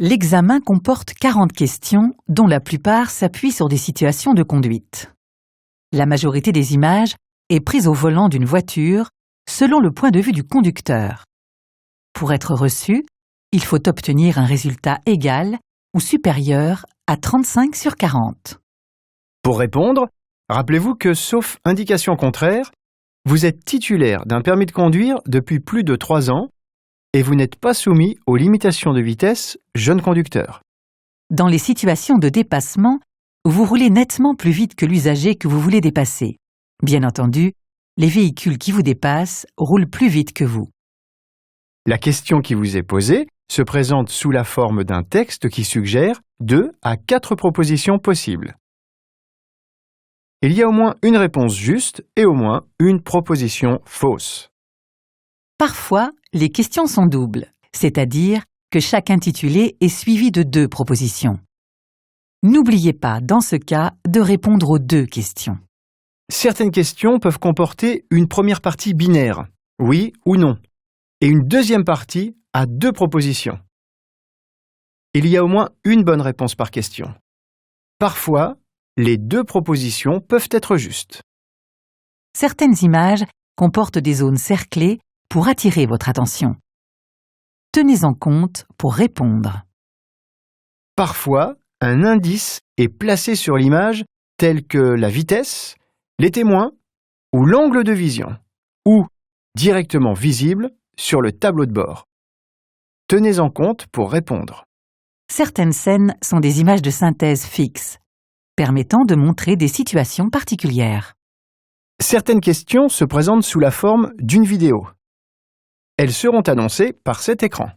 L'examen comporte 40 questions, dont la plupart s'appuient sur des situations de conduite. La majorité des images est prise au volant d'une voiture, selon le point de vue du conducteur. Pour être reçu, il faut obtenir un résultat égal ou supérieur à 35 sur 40. Pour répondre, rappelez-vous que, sauf indication contraire, vous êtes titulaire d'un permis de conduire depuis plus de 3 ans et vous n'êtes pas soumis aux limitations de vitesse jeune conducteur. Dans les situations de dépassement, vous roulez nettement plus vite que l'usager que vous voulez dépasser. Bien entendu, les véhicules qui vous dépassent roulent plus vite que vous. La question qui vous est posée se présente sous la forme d'un texte qui suggère 2 à 4 propositions possibles. Il y a au moins une réponse juste et au moins une proposition fausse. Parfois, les questions sont doubles, c'est-à-dire que chaque intitulé est suivi de 2 propositions. N'oubliez pas, dans ce cas, de répondre aux 2 questions. Certaines questions peuvent comporter une première partie binaire, oui ou non, et une deuxième partie à 2 propositions. Il y a au moins une bonne réponse par question. Parfois, les 2 propositions peuvent être justes. Certaines images comportent des zones cerclées pour attirer votre attention. Tenez-en compte pour répondre. Parfois, un indice est placé sur l'image tel que la vitesse, les témoins ou l'angle de vision, ou directement visible sur le tableau de bord. Tenez-en compte pour répondre. Certaines scènes sont des images de synthèse fixes, permettant de montrer des situations particulières. Certaines questions se présentent sous la forme d'une vidéo. Elles seront annoncées par cet écran.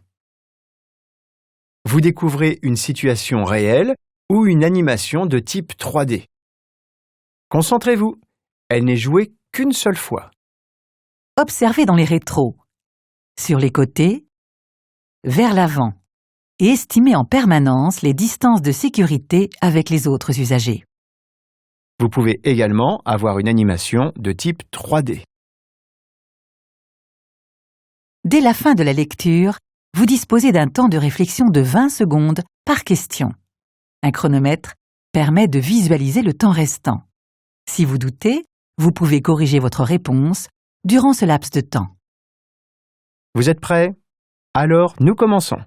Vous découvrez une situation réelle ou une animation de type 3D. Concentrez-vous, elle n'est jouée qu'une seule fois. Observez dans les rétros, sur les côtés, vers l'avant, et estimez en permanence les distances de sécurité avec les autres usagers. Vous pouvez également avoir une animation de type 3D. Dès la fin de la lecture, vous disposez d'un temps de réflexion de 20 secondes par question. Un chronomètre permet de visualiser le temps restant. Si vous doutez, vous pouvez corriger votre réponse durant ce laps de temps. Vous êtes prêts? Alors, nous commençons.